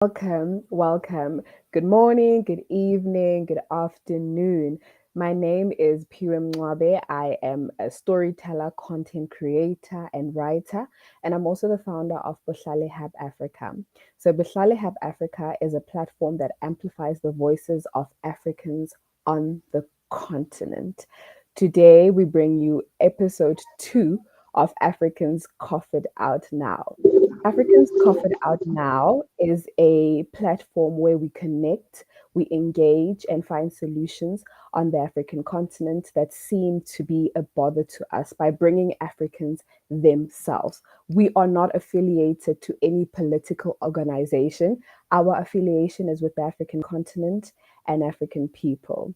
Welcome, welcome. Good morning, good evening, good afternoon. My name is Pirim Mwabe. I am a storyteller, content creator, and writer, and I'm also the founder of Buhlale Hub Africa. So, Buhlale Hub Africa is a platform that amplifies the voices of Africans on the continent. Today, we bring you episode 2 of Africans Cough It Out Now. Africans Cough It Out Now is a platform where we connect, we engage, and find solutions on the African continent that seem to be a bother to us by bringing Africans themselves. We are not affiliated to any political organization. Our affiliation is with the African continent and African people.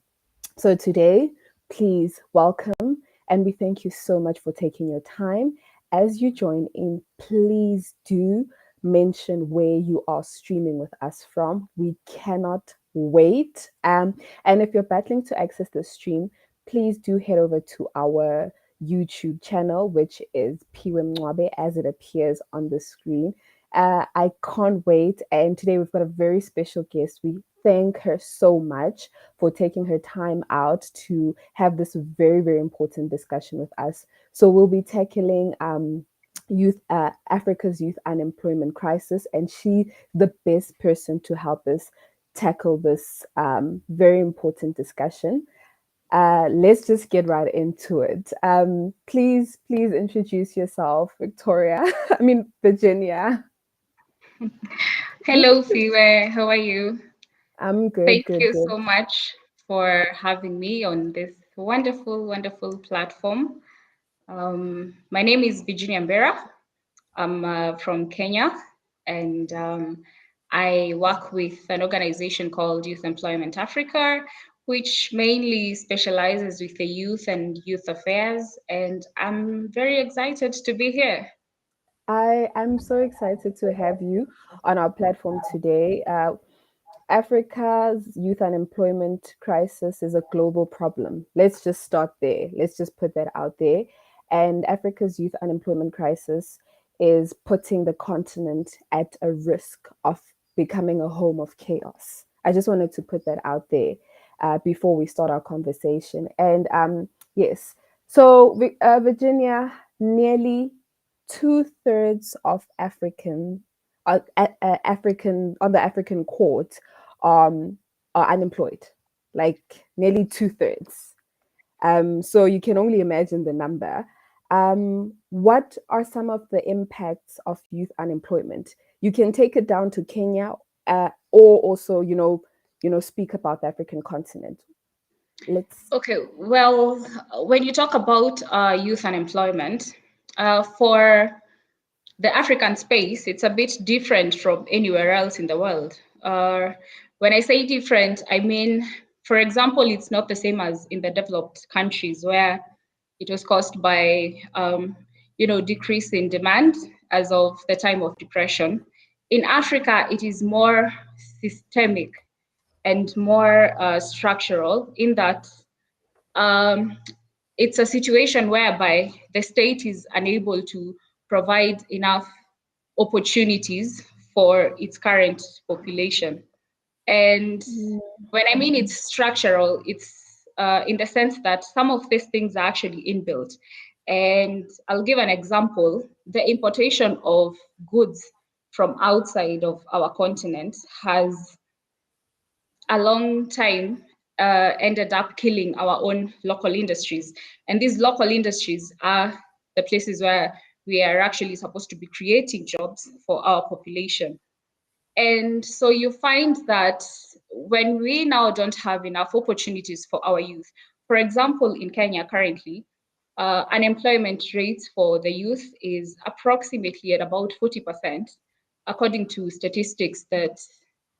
So today, please welcome, and we thank you so much for taking your time. As you join in, please do mention where you are streaming with us from. We cannot wait. And if you're battling to access the stream, please do head over to our YouTube channel, which is Piwe Mwabe, as it appears on the screen. I can't wait. And today we've got a very special guest. We thank her so much for taking her time out to have this very, very important discussion with us. So we'll be tackling youth Africa's youth unemployment crisis, and she the best person to help us tackle this very important discussion. Let's just get right into it. Please introduce yourself, Victoria. I mean, Virginia. Hello, Fiwe. How are you? I'm good, Thank good, you good. so much for having me on this wonderful, wonderful platform. My name is Virginia Mbira. I'm from Kenya, and I work with an organization called Youth Employment Africa, which mainly specializes with the youth and youth affairs. And I'm very excited to be here. I am so excited to have you on our platform today. Africa's youth unemployment crisis is a global problem. Let's just start there. Let's just put that out there. And Africa's youth unemployment crisis is putting the continent at a risk of becoming a home of chaos. I just wanted to put that out there before we start our conversation. And yes, so Virginia, nearly two-thirds of African on the African court are unemployed, like nearly two-thirds. So you can only imagine the number. What are some of the impacts of youth unemployment? You can take it down to Kenya, or also, speak about the African continent. Let's. Okay, well, when you talk about youth unemployment, for the African space, it's a bit different from anywhere else in the world. When I say different, I mean, for example, it's not the same as in the developed countries where it was caused by, decrease in demand as of the time of depression. In Africa, it is more systemic and more structural in that um, it's a situation whereby the state is unable to provide enough opportunities for its current population. And when I mean it's structural, it's in the sense that some of these things are actually inbuilt. And I'll give an example. The importation of goods from outside of our continent has a long time ended up killing our own local industries. And these local industries are the places where we are actually supposed to be creating jobs for our population. And so you find that when we now don't have enough opportunities for our youth, for example, in Kenya currently, unemployment rates for the youth is approximately at about 40%, according to statistics that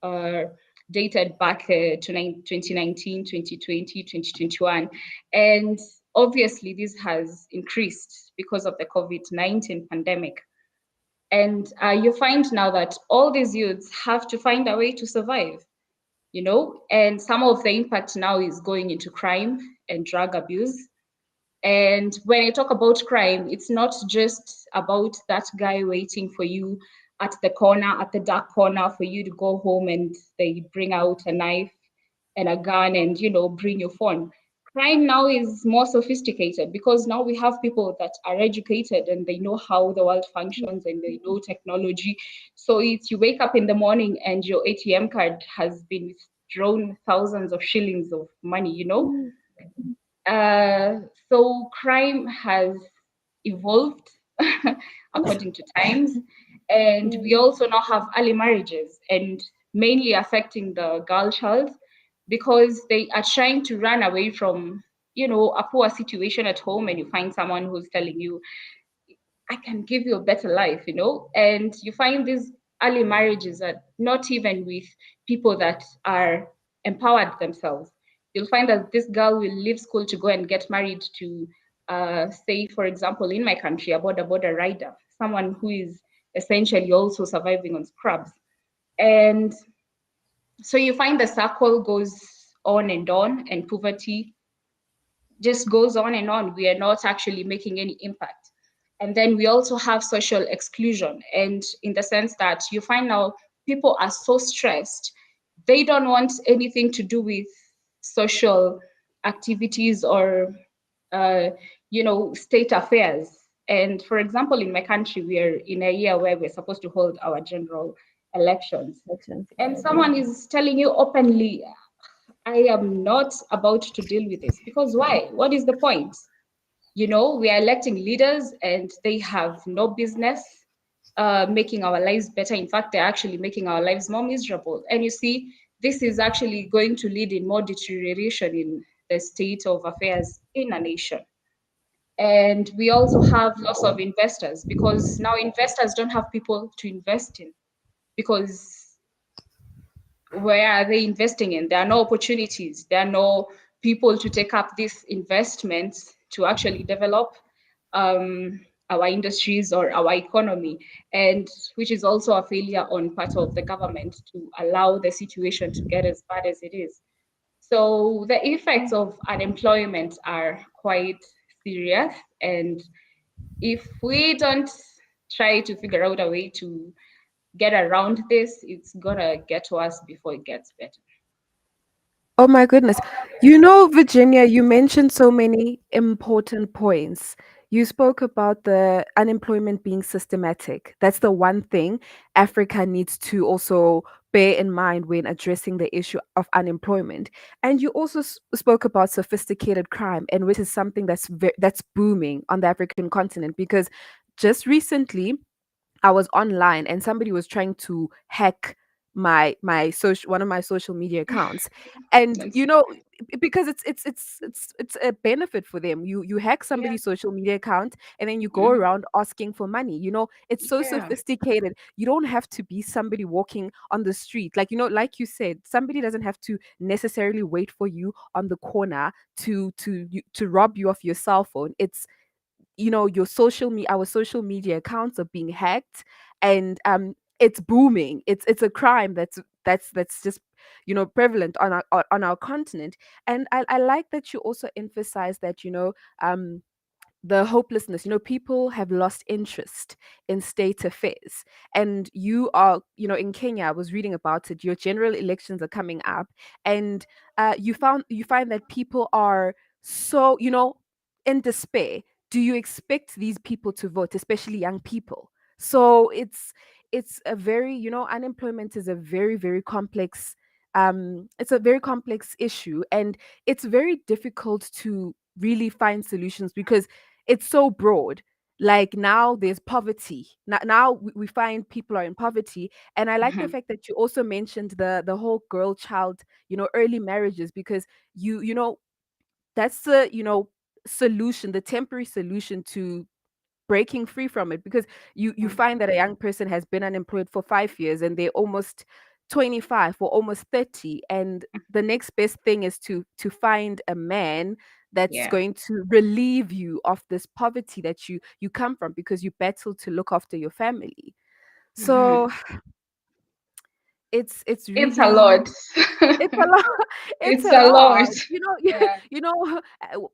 are dated back to 2019, 2020, 2021. And obviously, this has increased because of the COVID-19 pandemic. And you find now that all these youths have to find a way to survive, and some of the impact now is going into crime and drug abuse. And when I talk about crime, it's not just about that guy waiting for you at the corner, at the dark corner for you to go home, and they bring out a knife and a gun and, bring your phone. Crime now is more sophisticated because now we have people that are educated and they know how the world functions and they know technology. So it's you wake up in the morning and your ATM card has been withdrawn thousands of shillings of money. Mm, Uh, so crime has evolved according to times. And we mm, also now have early marriages and mainly affecting the girl child because they are trying to run away from, a poor situation at home, and you find someone who's telling you, I can give you a better life. And you find these early marriages are not even with people that are empowered themselves. You'll find that this girl will leave school to go and get married to, say, for example, in my country, a border rider, someone who is essentially also surviving on scrubs. And so you find the circle goes on, and poverty just goes on and on. We are not actually making any impact. And then we also have social exclusion. And in the sense that you find now people are so stressed, they don't want anything to do with social activities or, uh, state affairs. And for example, in my country, we are in a year where we're supposed to hold our general elections. Elections, And yes. someone is telling you openly, I am not about to deal with this. Because why? What is the point? We are electing leaders and they have no business making our lives better. In fact, they're actually making our lives more miserable. And you see, this is actually going to lead in more deterioration in the state of affairs in a nation. And we also have loss of investors because now investors don't have people to invest in because where are they investing in? There are no opportunities. There are no people to take up these investments to actually develop our industries or our economy, and which is also a failure on part of the government to allow the situation to get as bad as it is. So the effects of unemployment are quite serious, and if we don't try to figure out a way to get around this, it's gonna get worse before it gets better. Oh my goodness. Virginia, you mentioned so many important points. You spoke about the unemployment being systematic. That's the one thing Africa needs to also bear in mind when addressing the issue of unemployment. And you also spoke about sophisticated crime, and which is something that's booming on the African continent because just recently I was online and somebody was trying to hack my social one of my social media accounts. And That's because it's a benefit for them. You hack yeah, somebody's social media account and then you go mhm, around asking for money. It's so yeah, sophisticated. You don't have to be somebody walking on the street. Like you said, somebody doesn't have to necessarily wait for you on the corner to rob you of your cell phone. It's your our social media accounts are being hacked, and it's booming. It's a crime that's just prevalent on our continent. And I like that you also emphasize that the hopelessness. People have lost interest in state affairs. And you are, in Kenya, I was reading about it, your general elections are coming up. And you find that people are so, in despair. Do you expect these people to vote, especially young people? So it's a very, unemployment is a very, very complex, it's a very complex issue. And it's very difficult to really find solutions because it's so broad. Like now there's poverty. Now we find people are in poverty. And I like the mhm, fact that you also mentioned the whole girl child, early marriages, because that's the, solution, the temporary solution to breaking free from it. Because you mhm, find that a young person has been unemployed for 5 years and they're almost 25 or almost 30, and the next best thing is to find a man that's yeah, going to relieve you of this poverty that you come from because you battle to look after your family. So mhm. it's It's a lot. really, it's a lot. It's It's a a lot. lot. Yeah.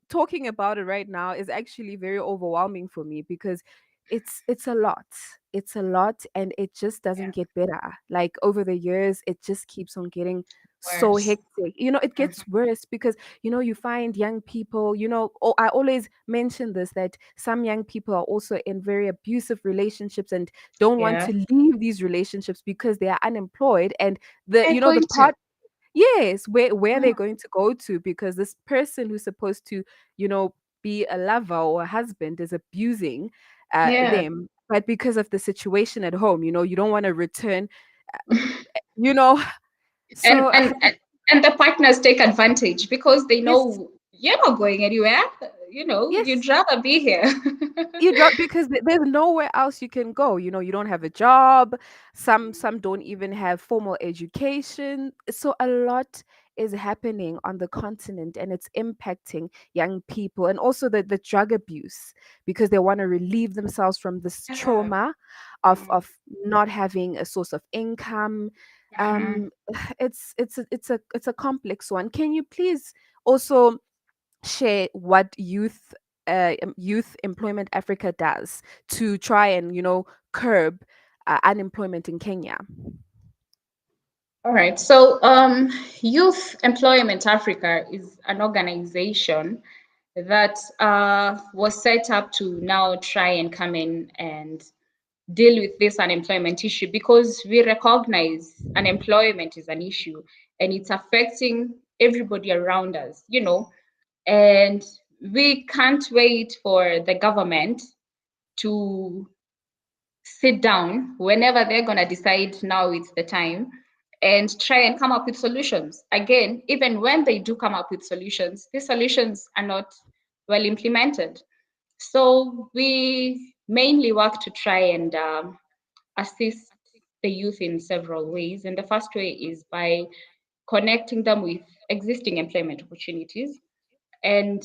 Talking about it right now is actually very overwhelming for me because it's a lot. it's a lot, and it just doesn't get better. Like over the years, it just keeps on getting so Worse. hectic. It gets worse because, you find young people, I always mention this, that some young people are also in very abusive relationships and don't want Yeah. to leave these relationships because they are unemployed, and the, They're the going to. part. Yes, where Mm, they're going to go to, because this person who's supposed to, be a lover or a husband is abusing yeah. them. But because of the situation at home, you don't want to return, you know. and So and and and the partners take advantage because they yes, know you're not going anywhere. You'd yes. rather be here. You drop because there's nowhere else you can go. You don't have a job. Some don't even have formal education. So a lot is happening on the continent, and it's impacting young people, and also the drug abuse, because they want to relieve themselves from this Yeah. trauma of Mm, not having a source of income. mhm. um it's a complex one. Can you please also share what Youth Employment Africa does to try and curb unemployment in Kenya? All right. So, Youth Employment Africa is an organization that was set up to now try and come in and deal with this unemployment issue, because we recognize unemployment is an issue and it's affecting everybody around us, and we can't wait for the government to sit down whenever they're going to decide now it's the time and try and come up with solutions. Again, even when they do come up with solutions, these solutions are not well implemented. So we mainly work to try and assist the youth in several ways. And the first way is by connecting them with existing employment opportunities. And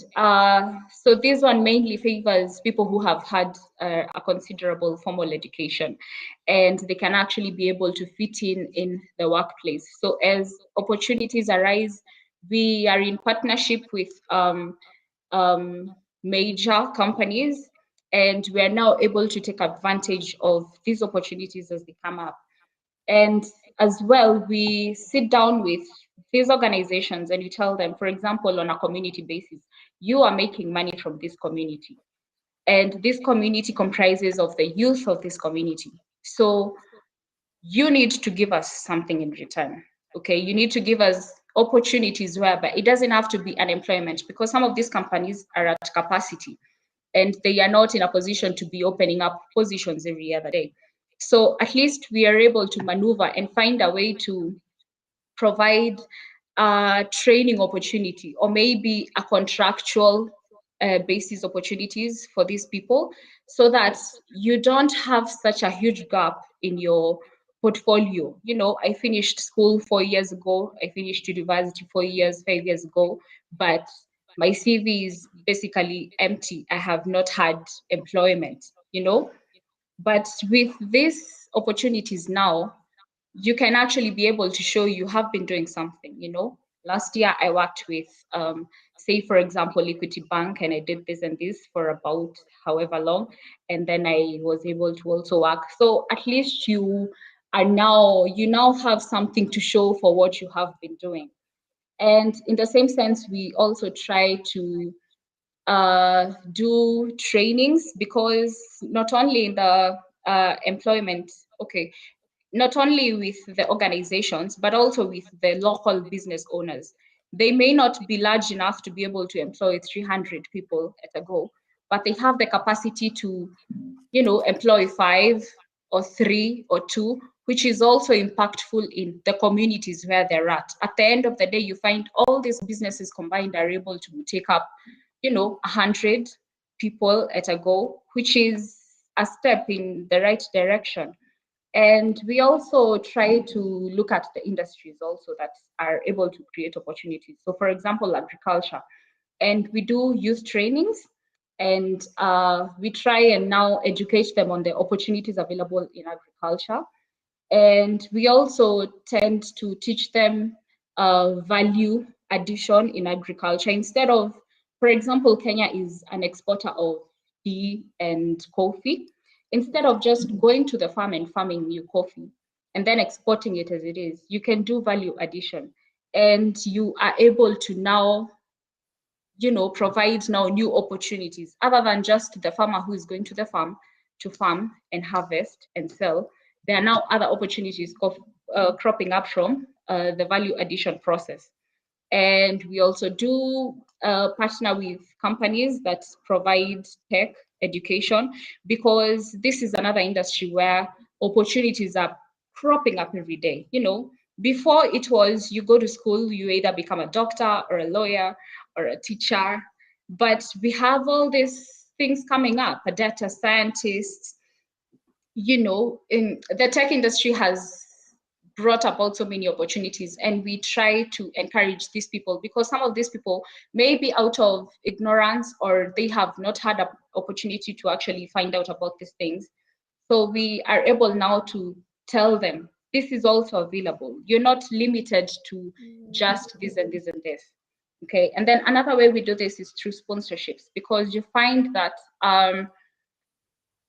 so this one mainly favors people who have had a considerable formal education, and they can actually be able to fit in the workplace. So as opportunities arise, we are in partnership with major companies, and we are now able to take advantage of these opportunities as they come up. And as well, we sit down with these organizations and you tell them, for example, on a community basis, you are making money from this community. And this community comprises of the youth of this community. So you need to give us something in return. Okay, you need to give us opportunities whereby it doesn't have to be unemployment, because some of these companies are at capacity and they are not in a position to be opening up positions every other day. So at least we are able to maneuver and find a way to provide training opportunity, or maybe a contractual basis opportunities for these people, so that you don't have such a huge gap in your portfolio. I finished school 4 years ago, I finished university 4 years, 5 years ago, but my CV is basically empty. I have not had employment, but with these opportunities now, you can actually be able to show you have been doing something. Last year I worked with, say for example, Equity Bank, and I did this and this for about however long, and then I was able to also work. So at least you now have something to show for what you have been doing. And in the same sense, we also try to do trainings, because not only in the employment, okay, not only with the organizations, but also with the local business owners. They may not be large enough to be able to employ 300 people at a go, but they have the capacity to, employ 5 or 3 or 2, which is also impactful in the communities where they're at. At the end of the day, you find all these businesses combined are able to take up, 100 people at a go, which is a step in the right direction. And we also try to look at the industries also that are able to create opportunities. So, for example, agriculture. And we do youth trainings, and we try and now educate them on the opportunities available in agriculture. And we also tend to teach them value addition in agriculture. Instead of, for example, Kenya is an exporter of tea and coffee. instead of just going to the farm and farming your coffee and then exporting it as it is, you can do value addition, and you are able to now, provide now new opportunities other than just the farmer who is going to the farm to farm and harvest and sell. There are now other opportunities cropping up from the value addition process. And we also do partner with companies that provide tech education, because this is another industry where opportunities are cropping up every day. Before it was you go to school, you either become a doctor or a lawyer or a teacher, but we have all these things coming up, a data scientist. In the tech industry has brought about so many opportunities, and we try to encourage these people, because some of these people may be out of ignorance, or they have not had an opportunity to actually find out about these things. So we are able now to tell them this is also available. You're not limited to just this and this and this. Okay. And then another way we do this is through sponsorships, because you find that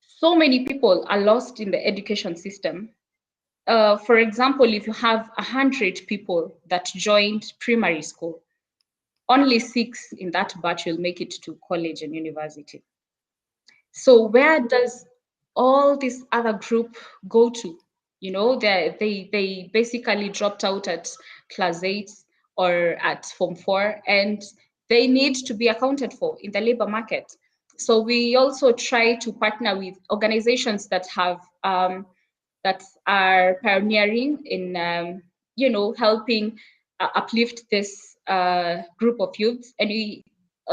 so many people are lost in the education system. For example, if you have 100 people that joined primary school, only 6 in that batch will make it to college and university. So where does all this other group go to? They basically dropped out at class 8 or at form 4, and they need to be accounted for in the labor market. So we also try to partner with organizations that have that are pioneering in helping uplift this group of youths, and we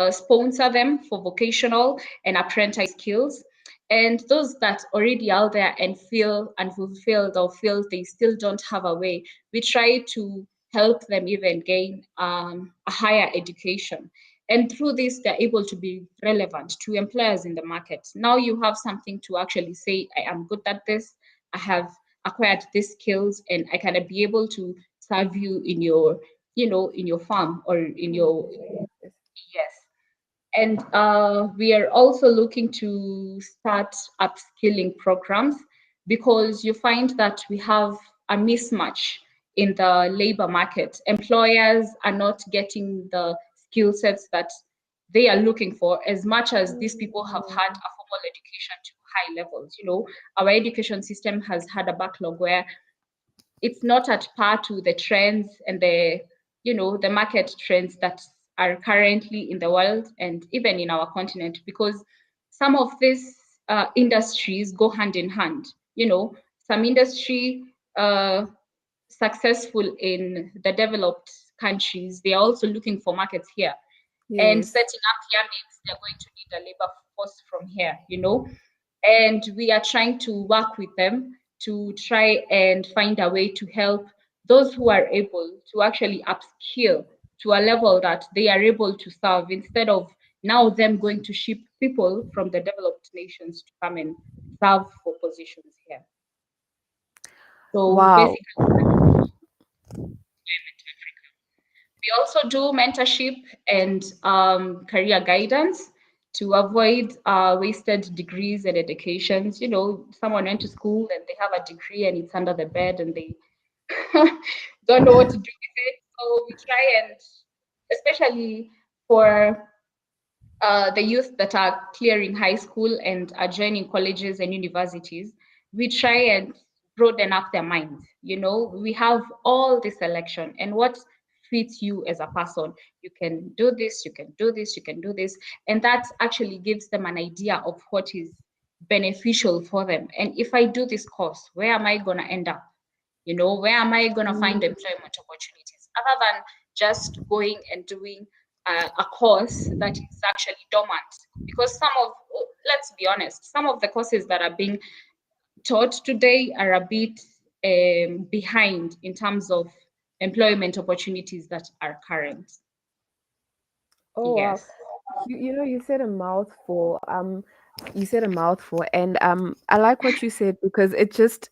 sponsor them for vocational and apprentice skills. And those that already out there and feel unfulfilled or feel they still don't have a way, we try to help them even gain a higher education. And through this, they're able to be relevant to employers in the market. Now you have something to actually say, I am good at this, I have acquired these skills, and I can be able to serve you in your, in your farm or in your, yes. And we are also looking to start upskilling programs, because you find that we have a mismatch in the labor market. Employers are not getting the skill sets that they are looking for, as much as these people have had a formal education to high levels. Our education system has had a backlog where it's not at par to the trends and the market trends that are currently in the world and even in our continent, because some of these industries go hand in hand. Some industry successful in the developed countries, they are also looking for markets here. And Yes. setting up here means they're going to need a labor force from here. And we are trying to work with them to try and find a way to help those who are able to actually upskill to a level that they are able to serve, instead of now them going to ship people from the developed nations to come and serve for positions here. So Wow. basically, we also do mentorship and career guidance to avoid wasted degrees and educations. Someone went to school and they have a degree and it's under the bed and they don't know what to do with it. So we try and, especially for the youth that are clearing high school and are joining colleges and universities, we try and broaden up their minds. We have all this selection and what fits you as a person. You can do this, you can do this, you can do this. And that actually gives them an idea of what is beneficial for them. And if I do this course, where am I going to end up? Where am I going to find employment opportunities, other than just going and doing a course that is actually dormant? Because let's be honest, some of the courses that are being taught today are a bit behind in terms of employment opportunities that are current. Oh wow. Yes. You said a mouthful. You said a mouthful, and I like what you said, because it just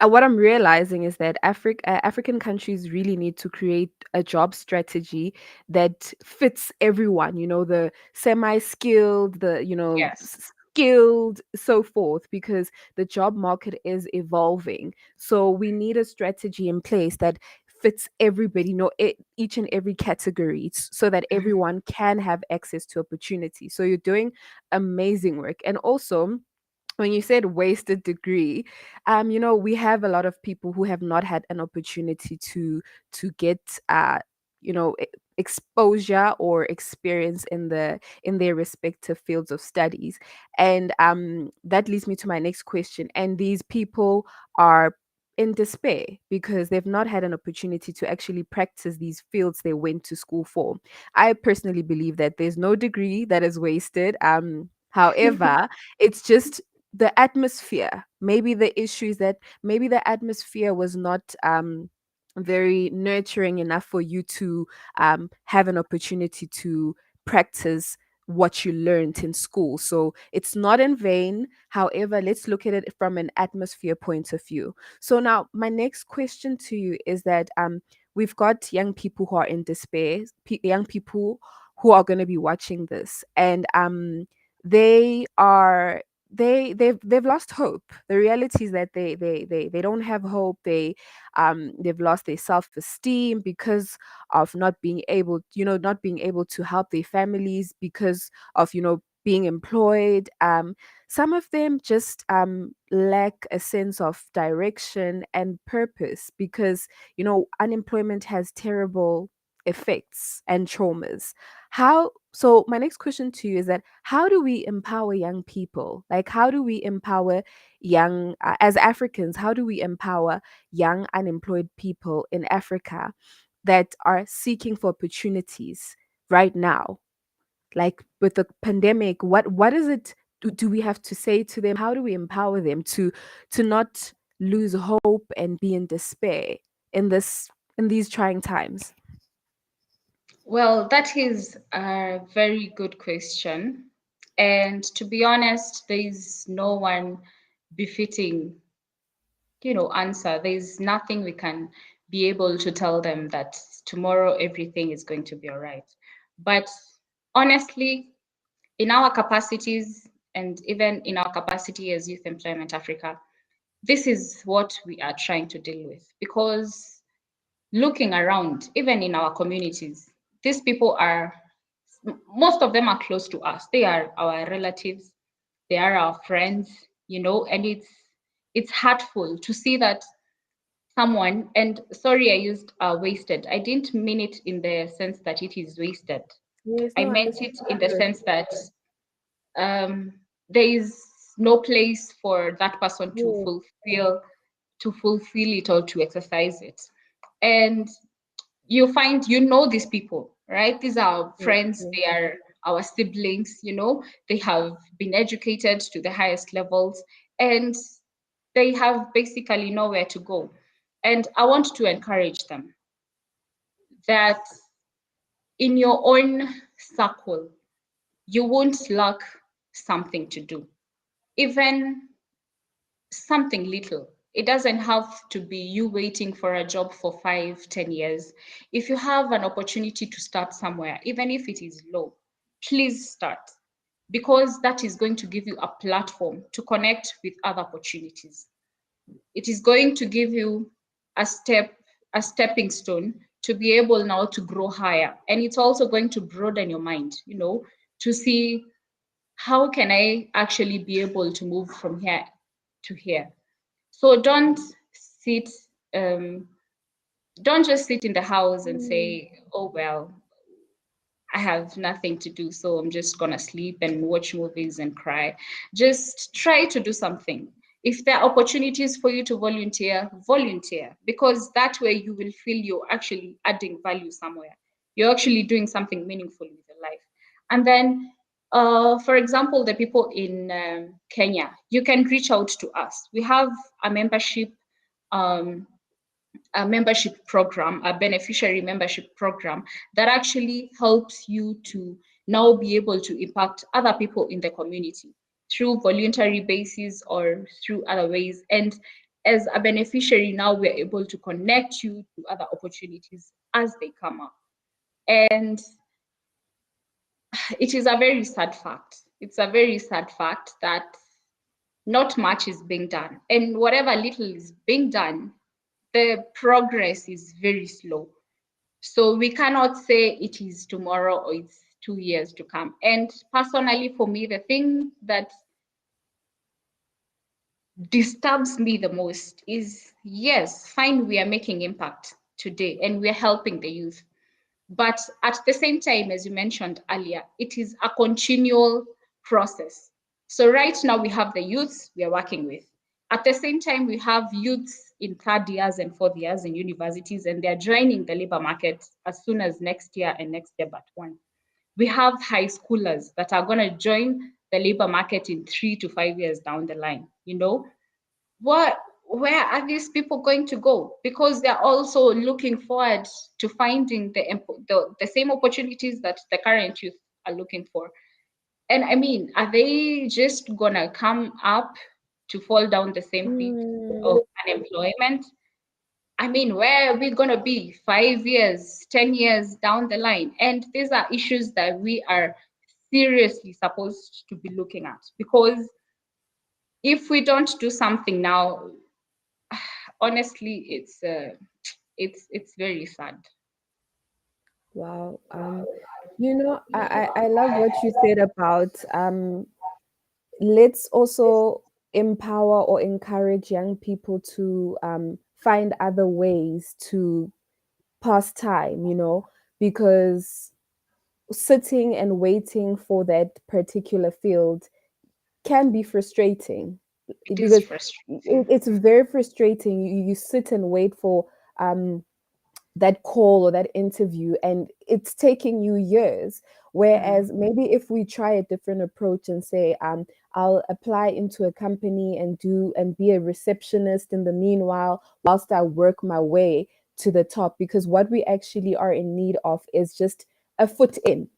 what I'm realizing is that African countries really need to create a job strategy that fits everyone. The semi-skilled, the Yes. skilled, so forth, because the job market is evolving. So we need a strategy in place that fits everybody, each and every category, so that everyone can have access to opportunity. So you're doing amazing work. And also, when you said wasted degree, we have a lot of people who have not had an opportunity to get you know e- exposure or experience in their respective fields of studies. And that leads me to my next question. And these people are in despair because they've not had an opportunity to actually practice these fields they went to school for. I personally believe that there's no degree that is wasted. However, it's just the atmosphere. Maybe the issue is that maybe the atmosphere was not very nurturing enough for you to have an opportunity to practice what you learned in school. So it's not in vain. However, let's look at it from an atmosphere point of view. So now my next question to you is that we've got young people who are in despair, young people who are going to be watching this, and they are they've lost hope. The reality is that they don't have hope. They've lost their self-esteem because of not being able to help their families because of being employed. Some of them just lack a sense of direction and purpose because unemployment has terrible effects and traumas. How So my next question to you is that how do we empower young people? Like, how do we empower young as Africans, how do we empower young unemployed people in Africa that are seeking for opportunities right now? Like with the pandemic, what is it do we have to say to them? How do we empower them to not lose hope and be in despair in these trying times? Well, that is a very good question. And to be honest, there is no one befitting, answer. There is nothing we can be able to tell them that tomorrow everything is going to be all right. But honestly, in our capacities and even in our capacity as Youth Employment Africa, this is what we are trying to deal with. Because looking around, even in our communities, these people are, most of them are close to us. They are our relatives, they are our friends, and it's hurtful to see that someone, and sorry, I used wasted. I didn't mean it in the sense that it is wasted. Yes, I no, meant it in the understood. sense that um, there is no place for that person Yeah, to fulfill it or to exercise it. And you find these people, right? These are our yeah, friends, yeah. they are our siblings, they have been educated to the highest levels, and they have basically nowhere to go. And I want to encourage them that in your own circle, you won't lack something to do, even something little. It doesn't have to be you waiting for a job for 5, 10 years. If you have an opportunity to start somewhere, even if it is low, please start, because that is going to give you a platform to connect with other opportunities. It is going to give you a stepping stone to be able now to grow higher. And it's also going to broaden your mind, to see how can I actually be able to move from here to here. So sit, um, don't just sit in the house and Mm, say, oh, well, I have nothing to do, so I'm just gonna sleep and watch movies and cry. Just try to do something. If there are opportunities for you to volunteer, volunteer, because that way you will feel you're actually adding value somewhere. You're actually doing something meaningful with your life. And then, for example, the people in Kenya, you can reach out to us. We have a um, membership program, a beneficiary membership program that actually helps you to now be able to impact other people in the community through voluntary basis or through other ways. And as a beneficiary, now we're able to connect you to other opportunities as they come up. And it is a very sad fact. it's a very sad fact that not much is being done. And whatever little is being done, the progress is very slow. So we cannot say it is tomorrow or it's 2 years to come. And personally, for me, the thing that disturbs me the most is, yes, fine, we are making impact today and we're helping the youth. But at the same time, as you mentioned earlier, it is a continual process. So right now we have the youths we are working with. At the same time, we have youths in third years and fourth years in universities, and they're joining the labor market as soon as next year and next year but one. We have high schoolers that are going to join the labor market in 3 to 5 years down the line. What where are these people going to go? Because they're also looking forward to finding the same opportunities that the current youth are looking for. And I mean, are they just gonna come up to fall down the same pit of Mm, unemployment? I mean, where are we gonna be 5 years, 10 years down the line? And these are issues that we are seriously supposed to be looking at, because if we don't do something now, honestly, it's very sad. wow. I love what you said about let's also empower or encourage young people to find other ways to pass time, because sitting and waiting for that particular field can be frustrating It is because frustrating. it's very frustrating. You sit and wait for um, that call or that interview, and it's taking you years. Mm, Whereas maybe if we try a different approach and say, I'll apply into a company and do and be a receptionist in the meanwhile, whilst I work my way to the top, because what we actually are in need of is just a foot in.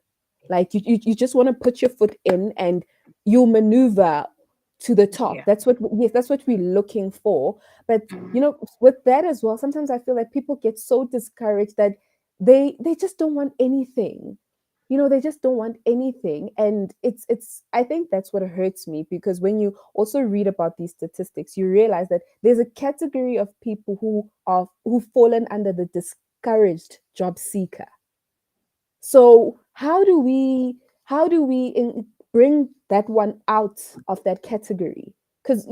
Like you just want to put your foot in and you'll maneuver to the top. yeah. Yes, that's what we're looking for. But Mm. with that as well, sometimes I feel like people get so discouraged that they just don't want anything. They just don't want anything. And it's I think that's what hurts me, because when you also read about these statistics, you realize that there's a category of people who've fallen under the discouraged job seeker. So how do we bring that one out of that category? Because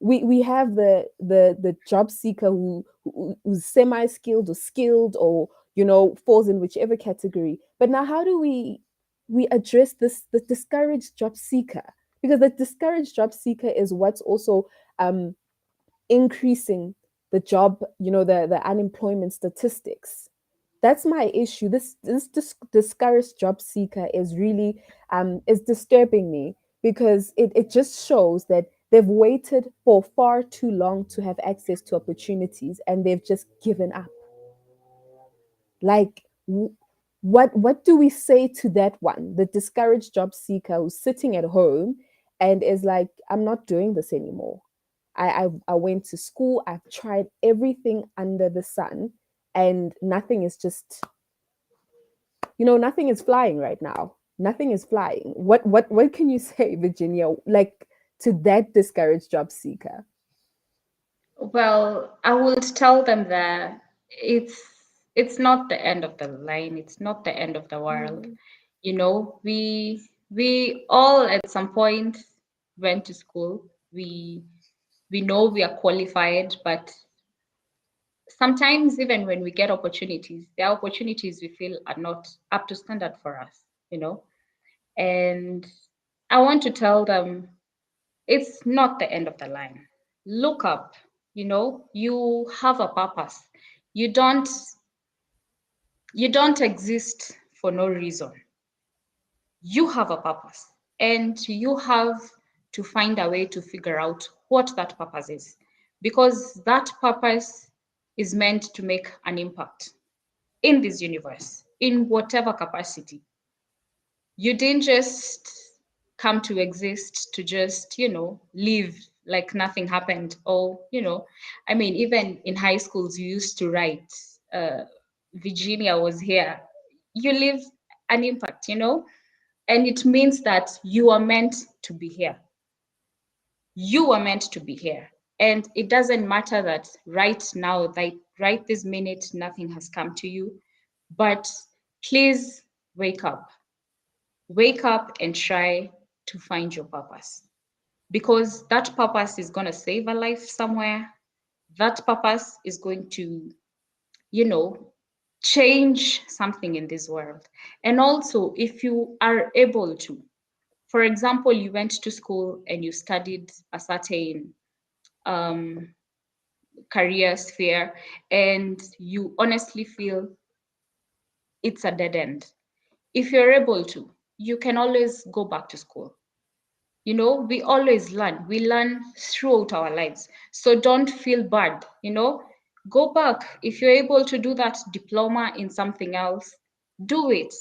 we have the job seeker who's semi skilled or skilled, or falls in whichever category. But now how do we address the discouraged job seeker? Because the discouraged job seeker is what's also um increasing the job, the unemployment statistics. That's my issue. This discouraged job seeker is really is disturbing me, because it just shows that they've waited for far too long to have access to opportunities, and they've just given up. Like, what do we say to that one, the discouraged job seeker who's sitting at home and is like, I'm not doing this anymore. I went to school, I've tried everything under the sun, and nothing is just, nothing is flying right now. Nothing is flying. What can you say, Virginia, like, to that discouraged job seeker? Well, I would tell them that it's it's not the end of the line. It's not the end of the world. Mm, We all at some point went to school. We know we are qualified, but sometimes even when we get opportunities, there are opportunities we feel are not up to standard for us, you know. And I want to tell them it's not the end of the line. Look up, you have a purpose. You don't you don't exist for no reason. You have a purpose, and you have to find a way to figure out what that purpose is, because that purpose is meant to make an impact in this universe in whatever capacity. You didn't just come to exist to just, live like nothing happened. Or, I mean, even in high schools, you used to write, uh, Virginia was here. You leave an impact, And it means that you are meant to be here. You are meant to be here. And it doesn't matter that right now, like right this minute, nothing has come to you. But please wake up. Wake up and try to find your purpose. Because that purpose is going to save a life somewhere. That purpose is going to, you know, change something in this world. And also, if you are able to, for example, you went to school and you studied a certain um, career sphere, and you honestly feel it's a dead end. If you're able to, you can always go back to school. You know, we always learn. We learn throughout our lives. So don't feel bad, you know. Go back. If you're able to do that diploma in something else, do it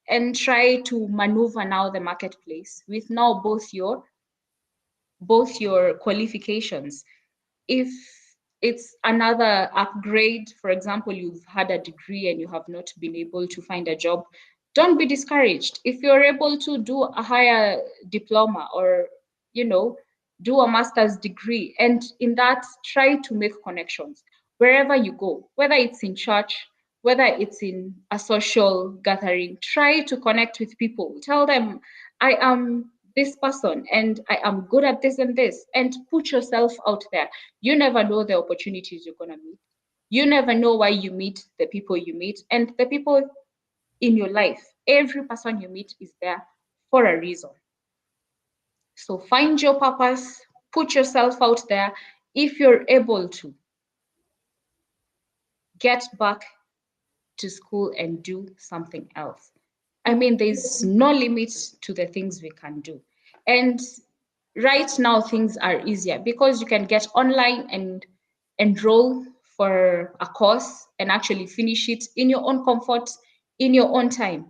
and try to maneuver now the marketplace with now both your qualifications. If it's another upgrade, for example, you've had a degree and you have not been able to find a job, don't be discouraged. If you're able to do a higher diploma or, you know, do a master's degree, and in that, try to make connections wherever you go, whether it's in church, whether it's in a social gathering, try to connect with people. Tell them, I am this person and I am good at this and this, and put yourself out there. You never know the opportunities you're going to meet. You never know why you meet the people you meet, and the people in your life. Every person you meet is there for a reason. So find your purpose, put yourself out there. If you're able to, get back to school and do something else. I mean, there's no limit to the things we can do. And right now, things are easier because you can get online and enroll for a course and actually finish it in your own comfort, in your own time.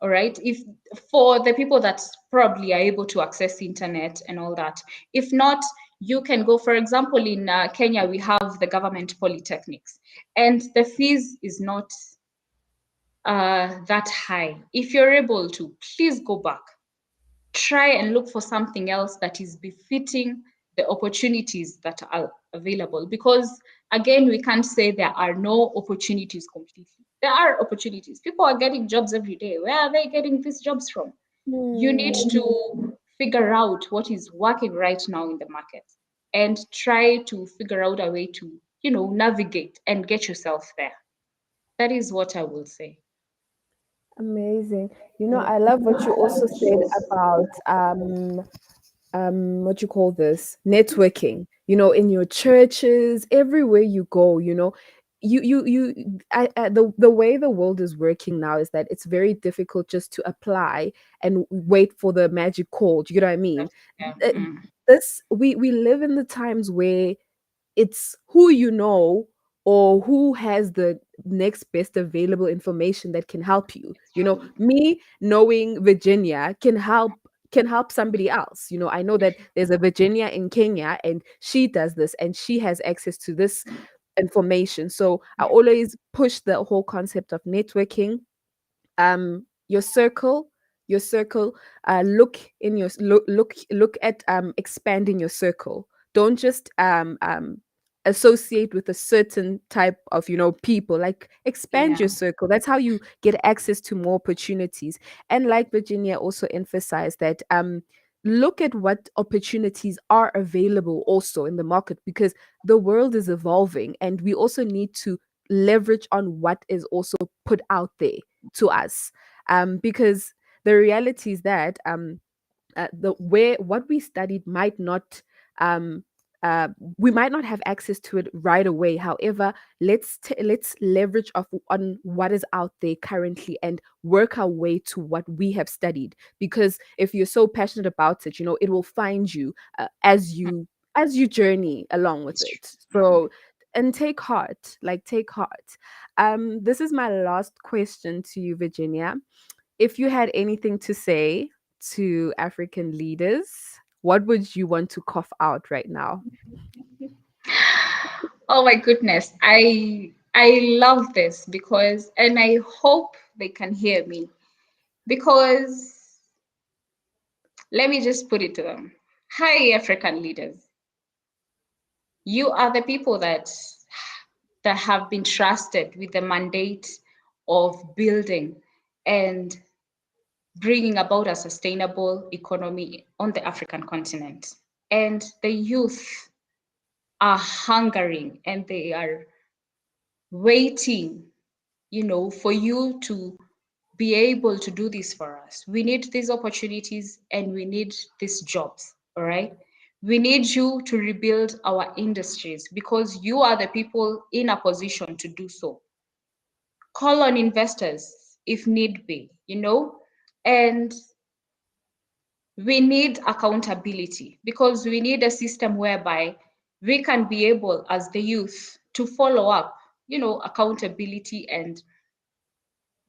All right. If for the people that probably are able to access the internet and all that, if not, you can go, for example, in Kenya, we have the government polytechnics, and the fees is not that high. If you're able to, please go back. Try and look for something else that is befitting the opportunities that are available. Because again, we can't say there are no opportunities completely. There are opportunities. People are getting jobs every day. Where are they getting these jobs from? You need Hmm. to figure out what is working right now in the market and try to figure out a way to, you know, navigate and get yourself there. That is what I will say. Amazing. I love what you also said about what you call this networking. In your churches, everywhere you go. The way the world is working now is that it's very difficult just to apply and wait for the magic call. Do you know what I mean? Yeah. Uh, This we live in the times where it's who you know or who has the next best available information that can help you. Me knowing Virginia can help somebody else. I know that there's a Virginia in Kenya and she does this and she has access to this information. So I always push the whole concept of networking. Your circle. Look in your look at expanding your circle. Don't just associate with a certain type of people. Like, expand Yeah. your circle. That's how you get access to more opportunities. And like Virginia also emphasized that look at what opportunities are available also in the market, because the world is evolving and we also need to leverage on what is also put out there to us. Because the reality is that the where what we studied might not um we might not have access to it right away. However, let's leverage off on what is out there currently and work our way to what we have studied, because if you're so passionate about it, it will find you as you journey along with It's true. it. So, and take heart, like, take heart. This is my last question to you, Virginia. If you had anything to say to African leaders, what would you want to cough out right now? Oh my goodness. I love this because, and I hope they can hear me, because Let me just put it to them. Hi, African leaders. You are the people that have been trusted with the mandate of building and bringing about a sustainable economy on the African continent. And the youth are hungering and they are waiting, for you to be able to do this for us. We need these opportunities and we need these jobs, all right? We need you to rebuild our industries because you are the people in a position to do so. Call on investors if need be, and we need accountability because we need a system whereby we can be able as the youth to follow up, accountability and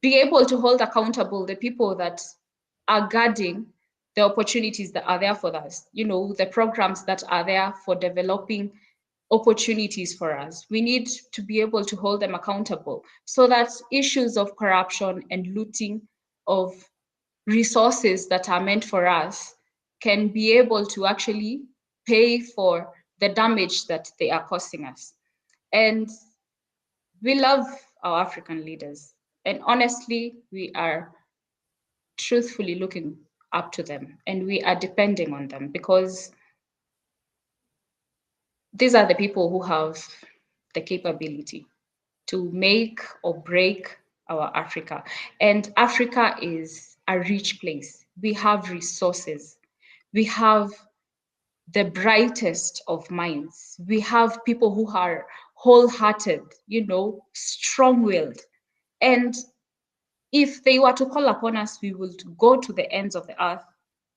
be able to hold accountable the people that are guarding the opportunities that are there for us, the programs that are there for developing opportunities for us. We need to be able to hold them accountable so that issues of corruption and looting of resources that are meant for us can be able to actually pay for the damage that they are causing us. And we love our African leaders. And honestly, we are truthfully looking up to them and we are depending on them because these are the people who have the capability to make or break our Africa. And Africa is a rich place. We have resources. We have the brightest of minds. We have people who are wholehearted, strong willed. And if they were to call upon us, we will go to the ends of the earth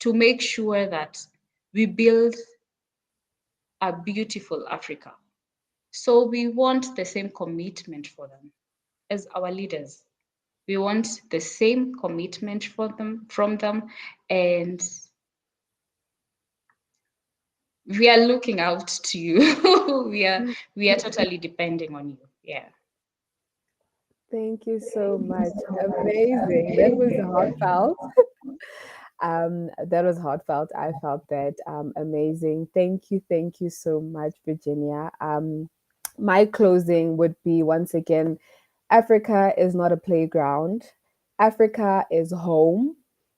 to make sure that we build a beautiful Africa. So we want the same commitment for them as our leaders. We want the same commitment from them, and we are looking out to you. we are totally depending on you. Yeah. Thank you so much. Amazing. That was heartfelt. That was heartfelt. I felt that amazing. Thank you so much, Virginia. My closing would be once again, Africa is not a playground. Africa is home.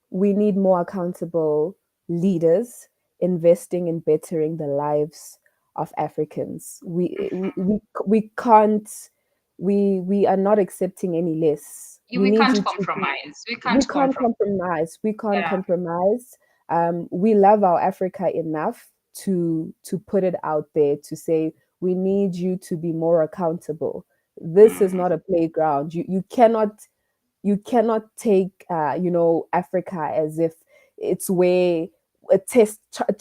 We need more accountable leaders investing in bettering the lives of Africans. We can't we are not accepting any less. We We need can't you to be compromise. We we can't can't compromise. compromise. We can't Yeah. compromise. We love our Africa enough to put it out there to say we need you to be more accountable. This is Mhm. not a playground. You cannot take Africa as if it's where a test a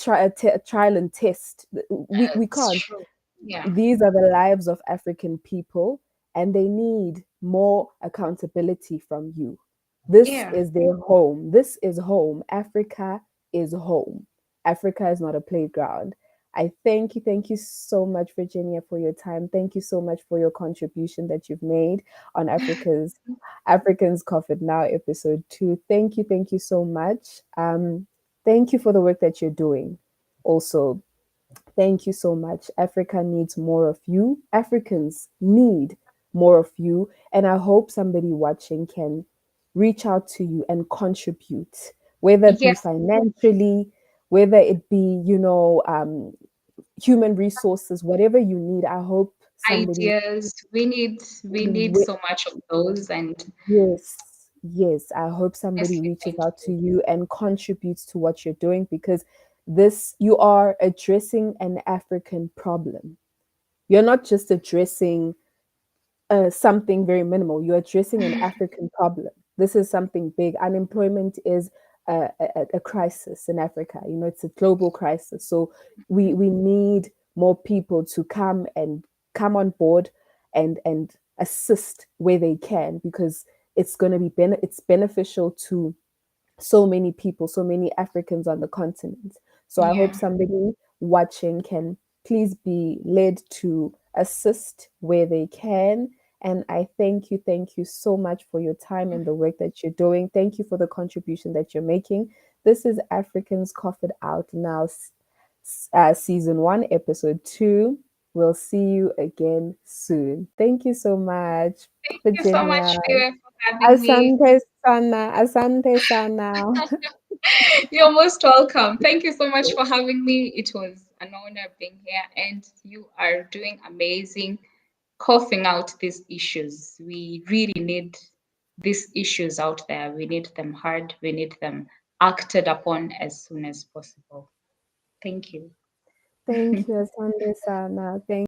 trial and test. We It's can't. true. Yeah. These are the lives of African people, and they need more accountability from you. This Yeah. is their home. This is home. Africa is home. Africa is not a playground. I thank you so much, Virginia, for your time. Thank you so much for your contribution that you've made on Africans Coffee Now episode 2. Thank you so much. Thank you for the work that you're doing. Also, thank you so much. Africa needs more of you. Africans need more of you. And I hope somebody watching can reach out to you and contribute, whether it be Yes. financially, whether it be, human resources, whatever you need. I hope somebody, Ideas. We need so much of those, and yes, yes, I hope somebody honestly, reaches thank out to you. you and contributes to what you're doing because you are addressing an African problem. You're not just addressing something very minimal. You're addressing an African problem. This is something big. Unemployment is a crisis in Africa. It's a global crisis. So we need more people to come on board and assist where they can because it's going to be it's beneficial to so many people, so many Africans on the continent. So I hope Yeah. somebody watching can please be led to assist where they can And I thank you so much for your time and the work that you're doing. Thank you for the contribution that you're making. This is Africans Cough It Out Now, season one, episode two. We'll see you again soon. Thank you so much, Thank you so Virginia. much, Pia, for having me. Asante sana, asante sana. You're most welcome. Thank you so much for having me. It was an honor being here, and you are doing amazing coughing out these issues. We really need these issues out there. We need them hard. We need them acted upon as soon as possible. Thank you. Thank you, asante sana. Thank